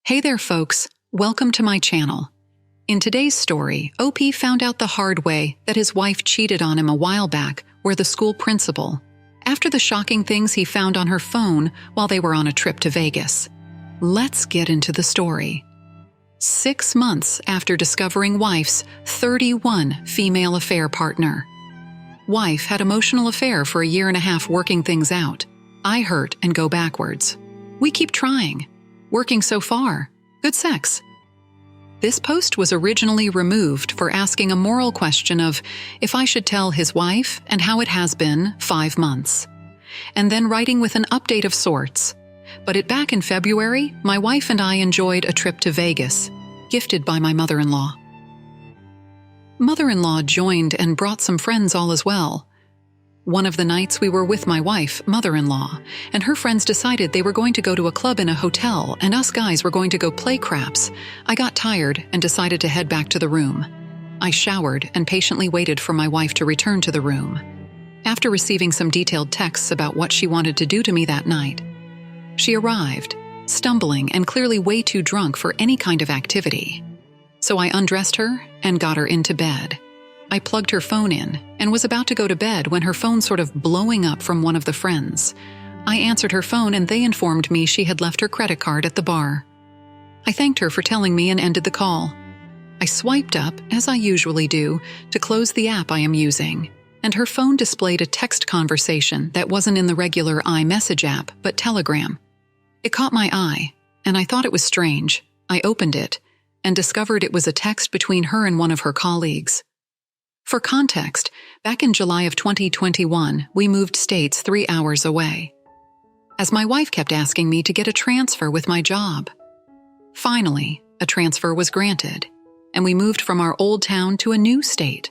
Hey there, folks. Welcome to my channel. In today's story, OP found out the hard way that his wife cheated on him a while back where the school principal, after the shocking things he found on her phone while they were on a trip to Vegas. Let's get into the story. 6 months after discovering wife's 31 female affair partner. Wife had emotional affair for a year and a half working things out. I hurt and go backwards. We keep trying. Working so far. Good sex. This post was originally removed for asking a moral question of if I should tell his wife and how it has been 5 months. And then writing with an update of sorts. But back in February, my wife and I enjoyed a trip to Vegas, gifted by my mother-in-law. Mother-in-law joined and brought some friends all as well. One of the nights we were with my wife, mother-in-law, and her friends decided they were going to go to a club in a hotel and us guys were going to go play craps. I got tired and decided to head back to the room. I showered and patiently waited for my wife to return to the room. After receiving some detailed texts about what she wanted to do to me that night, she arrived, stumbling and clearly way too drunk for any kind of activity. So I undressed her and got her into bed. I plugged her phone in and was about to go to bed when her phone sort of blowing up from one of the friends. I answered her phone and they informed me she had left her credit card at the bar. I thanked her for telling me and ended the call. I swiped up, as I usually do, to close the app I am using, and her phone displayed a text conversation that wasn't in the regular iMessage app, but Telegram. It caught my eye, and I thought it was strange. I opened it and discovered it was a text between her and one of her colleagues. For context, back in July of 2021, we moved states 3 hours away, as my wife kept asking me to get a transfer with my job. Finally, a transfer was granted, and we moved from our old town to a new state.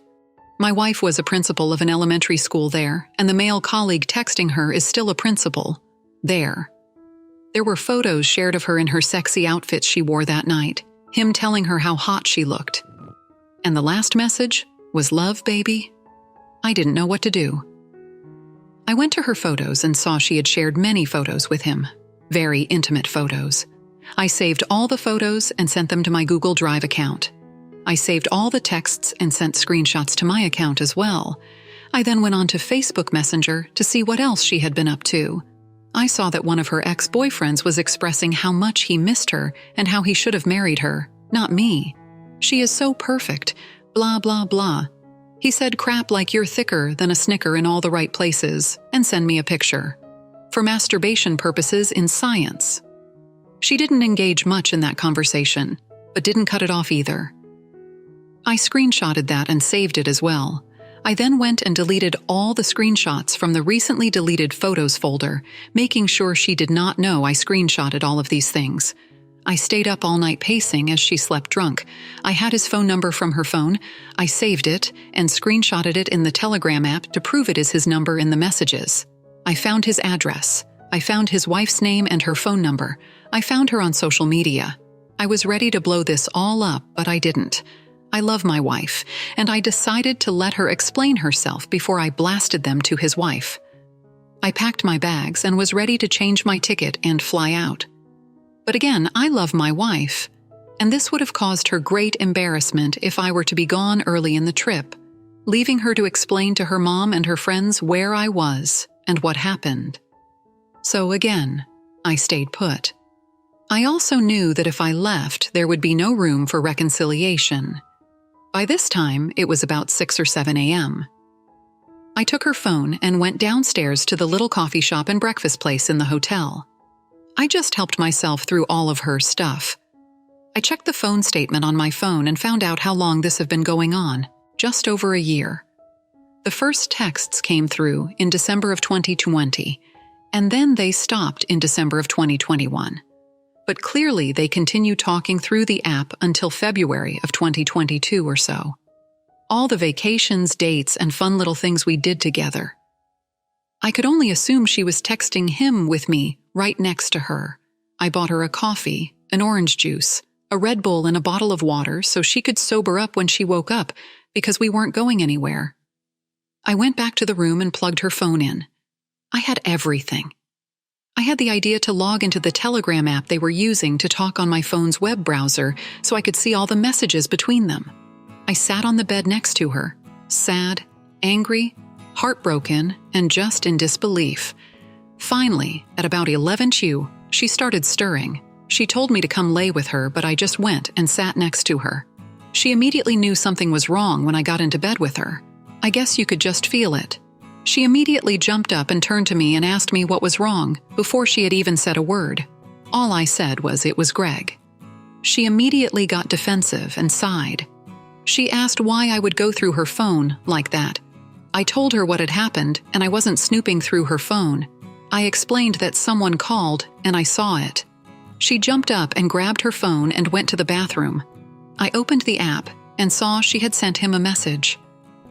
My wife was a principal of an elementary school there, and the male colleague texting her is still a principal there. There were photos shared of her in her sexy outfits she wore that night, him telling her how hot she looked. And the last message was love, baby. I didn't know what to do. I went to her photos and saw she had shared many photos with him, very intimate photos. I saved all the photos and sent them to my Google Drive account. I saved all the texts and sent screenshots to my account as well. I then went on to Facebook Messenger to see what else she had been up to. I saw that one of her ex-boyfriends was expressing how much he missed her and how he should have married her, not me. She is so perfect. Blah, blah, blah. He said crap like you're thicker than a Snicker in all the right places, and send me a picture. For masturbation purposes in science. She didn't engage much in that conversation, but didn't cut it off either. I screenshotted that and saved it as well. I then went and deleted all the screenshots from the recently deleted photos folder, making sure she did not know I screenshotted all of these things. I stayed up all night pacing as she slept drunk. I had his phone number from her phone. I saved it and screenshotted it in the Telegram app to prove it is his number in the messages. I found his address. I found his wife's name and her phone number. I found her on social media. I was ready to blow this all up, but I didn't. I love my wife, and I decided to let her explain herself before I blasted them to his wife. I packed my bags and was ready to change my ticket and fly out. But again, I love my wife, and this would have caused her great embarrassment if I were to be gone early in the trip, leaving her to explain to her mom and her friends where I was and what happened. So again, I stayed put. I also knew that if I left, there would be no room for reconciliation. By this time, it was about 6 or 7 a.m. I took her phone and went downstairs to the little coffee shop and breakfast place in the hotel. I just helped myself through all of her stuff. I checked the phone statement on my phone and found out how long this had been going on, just over a year. The first texts came through in December of 2020, and then they stopped in December of 2021. But clearly they continued talking through the app until February of 2022 or so. All the vacations, dates, and fun little things we did together. I could only assume she was texting him with me right next to her. I bought her a coffee, an orange juice, a Red Bull, and a bottle of water so she could sober up when she woke up because we weren't going anywhere. I went back to the room and plugged her phone in. I had everything. I had the idea to log into the Telegram app they were using to talk on my phone's web browser so I could see all the messages between them. I sat on the bed next to her, sad, angry, heartbroken, and just in disbelief. Finally, at about 11 Q, she started stirring. She told me to come lay with her, but I just went and sat next to her. She immediately knew something was wrong when I got into bed with her. I guess you could just feel it. She immediately jumped up and turned to me and asked me what was wrong before she had even said a word. All I said was it was Greg. She immediately got defensive and sighed. She asked why I would go through her phone like that. I told her what had happened and I wasn't snooping through her phone. I explained that someone called and I saw it. She jumped up and grabbed her phone and went to the bathroom. I opened the app and saw she had sent him a message.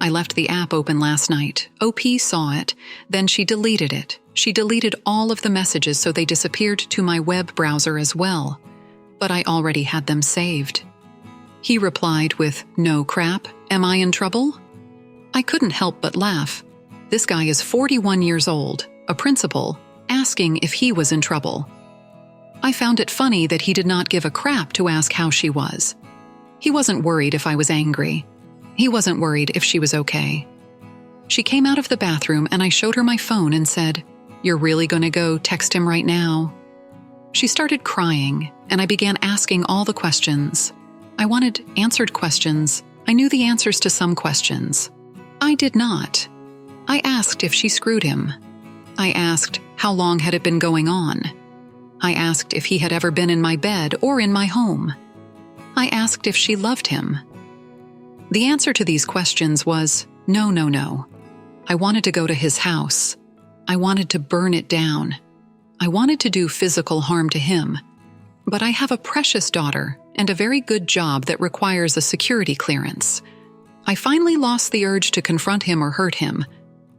I left the app open last night. OP saw it. Then she deleted it. She deleted all of the messages so they disappeared to my web browser as well. But I already had them saved. He replied with, "No crap, am I in trouble?" I couldn't help but laugh. This guy is 41 years old, a principal, asking if he was in trouble. I found it funny that he did not give a crap to ask how she was. He wasn't worried if I was angry. He wasn't worried if she was okay. She came out of the bathroom and I showed her my phone and said, "You're really going to go text him right now?" She started crying and I began asking all the questions. I wanted answered questions. I knew the answers to some questions. I did not. I asked if she screwed him. I asked how long had it been going on. I asked if he had ever been in my bed or in my home. I asked if she loved him. The answer to these questions was no, no, no. I wanted to go to his house. I wanted to burn it down. I wanted to do physical harm to him. But I have a precious daughter and a very good job that requires a security clearance. I finally lost the urge to confront him or hurt him,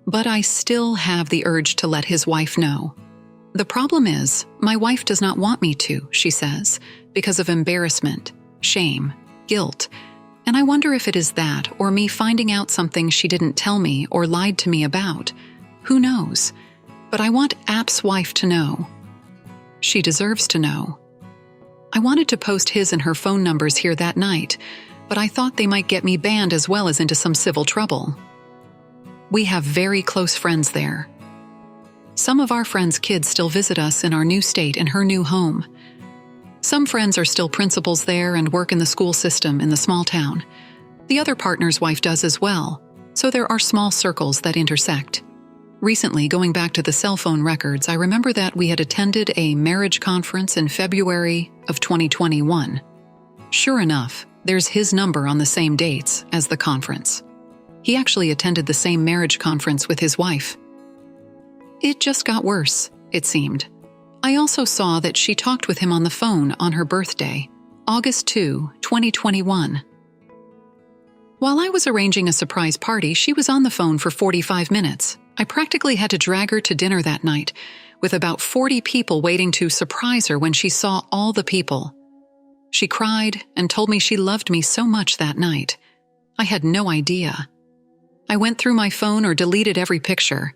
but I still have the urge to let his wife know. The problem is, my wife does not want me to, she says, because of embarrassment, shame, guilt, and I wonder if it is that or me finding out something she didn't tell me or lied to me about. Who knows? But I want App's wife to know. She deserves to know. I wanted to post his and her phone numbers here that night, but I thought they might get me banned as well as into some civil trouble. We have very close friends there. Some of our friends' kids still visit us in our new state and her new home. Some friends are still principals there and work in the school system in the small town. The other partner's wife does as well, so there are small circles that intersect. Recently, going back to the cell phone records, I remember that we had attended a marriage conference in February of 2021. Sure enough, there's his number on the same dates as the conference. He actually attended the same marriage conference with his wife. It just got worse, it seemed. I also saw that she talked with him on the phone on her birthday, August 2, 2021. While I was arranging a surprise party, she was on the phone for 45 minutes. I practically had to drag her to dinner that night, with about 40 people waiting to surprise her when she saw all the people. She cried and told me she loved me so much that night. I had no idea. I went through my phone or deleted every picture.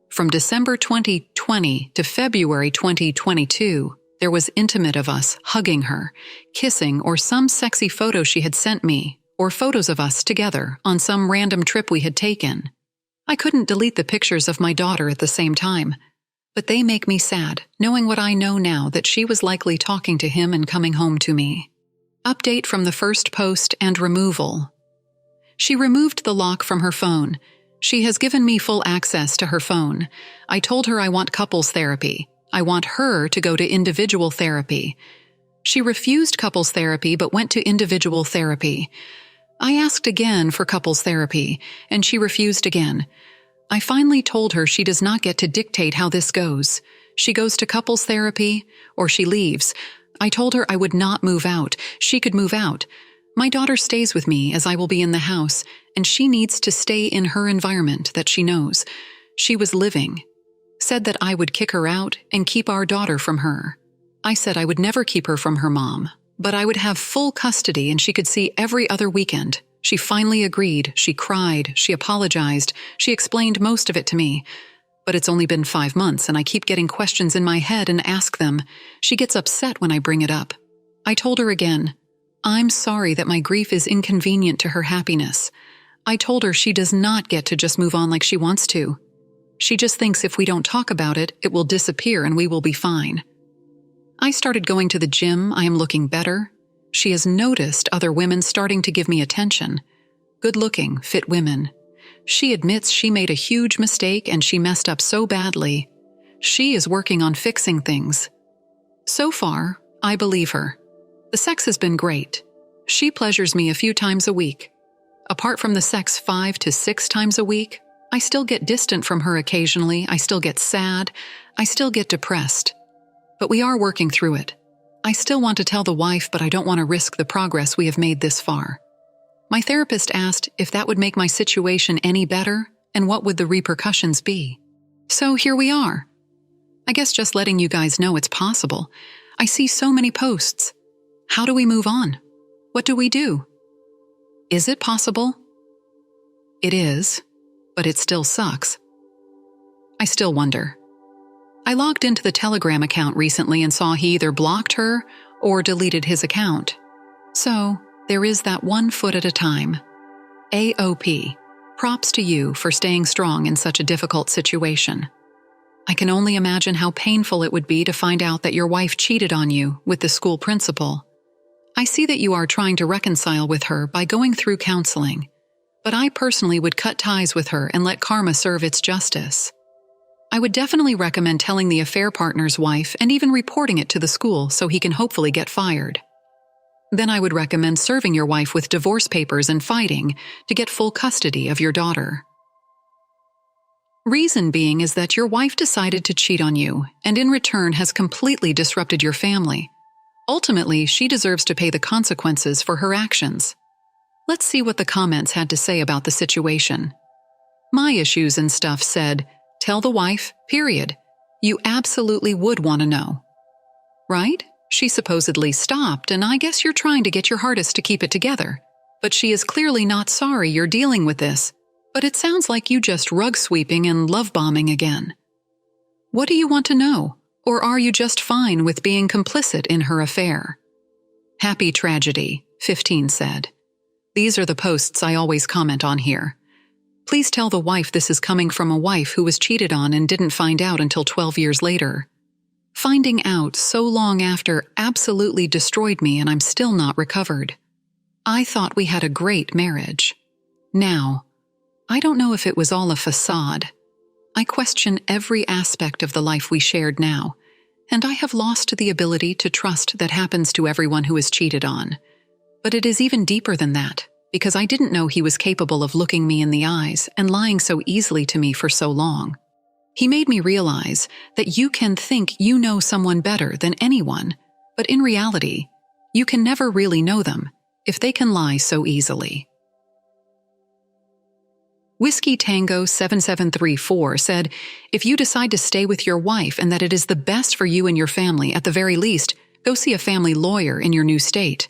From December 2020 to February 2022, there was intimate of us hugging her, kissing, or some sexy photo she had sent me, or photos of us together on some random trip we had taken. I couldn't delete the pictures of my daughter at the same time, but they make me sad, knowing what I know now that she was likely talking to him and coming home to me. Update from the first post and removal. She removed the lock from her phone. She has given me full access to her phone. I told her I want couples therapy. I want her to go to individual therapy. She refused couples therapy but went to individual therapy. I asked again for couples therapy, and she refused again. I finally told her she does not get to dictate how this goes. She goes to couples therapy, or she leaves. I told her I would not move out. She could move out. My daughter stays with me as I will be in the house, and she needs to stay in her environment that she knows. She was living. Said that I would kick her out and keep our daughter from her. I said I would never keep her from her mom, but I would have full custody and she could see every other weekend. She finally agreed. She cried. She apologized. She explained most of it to me. But it's only been 5 months and I keep getting questions in my head and ask them. She gets upset when I bring it up. I told her again, I'm sorry that my grief is inconvenient to her happiness. I told her she does not get to just move on like she wants to. She just thinks if we don't talk about it, it will disappear and we will be fine. I started going to the gym. I am looking better. She has noticed other women starting to give me attention. Good-looking, fit women. She admits she made a huge mistake and she messed up so badly. She is working on fixing things. So far, I believe her. The sex has been great. She pleasures me a few times a week. Apart from the sex 5 to 6 times a week, I still get distant from her occasionally. I still get sad. I still get depressed. But we are working through it. I still want to tell the wife, but I don't want to risk the progress we have made this far. My therapist asked if that would make my situation any better and what would the repercussions be. So here we are. I guess just letting you guys know it's possible. I see so many posts. How do we move on? What do we do? Is it possible? It is, but it still sucks. I still wonder. I logged into the Telegram account recently and saw he either blocked her or deleted his account. So, there is that 1 foot at a time. AOP. Props to you for staying strong in such a difficult situation. I can only imagine how painful it would be to find out that your wife cheated on you with the school principal. I see that you are trying to reconcile with her by going through counseling, but I personally would cut ties with her and let karma serve its justice. I would definitely recommend telling the affair partner's wife and even reporting it to the school so he can hopefully get fired. Then I would recommend serving your wife with divorce papers and fighting to get full custody of your daughter. Reason being is that your wife decided to cheat on you and in return has completely disrupted your family. Ultimately, she deserves to pay the consequences for her actions. Let's see what the comments had to say about the situation. My issues and stuff said, tell the wife, period. You absolutely would want to know. Right? She supposedly stopped, and I guess you're trying to get your hardest to keep it together. But she is clearly not sorry you're dealing with this. But it sounds like you just rug-sweeping and love-bombing again. What do you want to know? Or are you just fine with being complicit in her affair? Happy Tragedy, 15 said. These are the posts I always comment on here. Please tell the wife this is coming from a wife who was cheated on and didn't find out until 12 years later. Finding out so long after absolutely destroyed me and I'm still not recovered. I thought we had a great marriage. Now, I don't know if it was all a facade. I question every aspect of the life we shared now, and I have lost the ability to trust that happens to everyone who is cheated on. But it is even deeper than that, because I didn't know he was capable of looking me in the eyes and lying so easily to me for so long. He made me realize that you can think you know someone better than anyone, but in reality, you can never really know them if they can lie so easily. Whiskey Tango 7734 said, if you decide to stay with your wife and that it is the best for you and your family, at the very least, go see a family lawyer in your new state.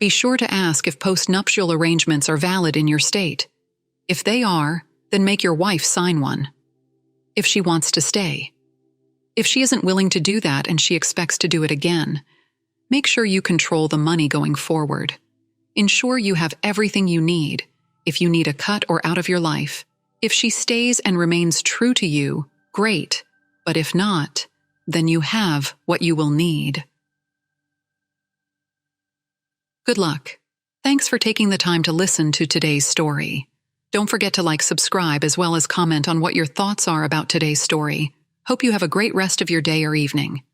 Be sure to ask if post-nuptial arrangements are valid in your state. If they are, then make your wife sign one. If she wants to stay. If she isn't willing to do that and she expects to do it again, make sure you control the money going forward. Ensure you have everything you need. If you need a cut or out of your life, if she stays and remains true to you, great. But if not, then you have what you will need. Good luck. Thanks for taking the time to listen to today's story. Don't forget to subscribe, as well as comment on what your thoughts are about today's story. Hope you have a great rest of your day or evening.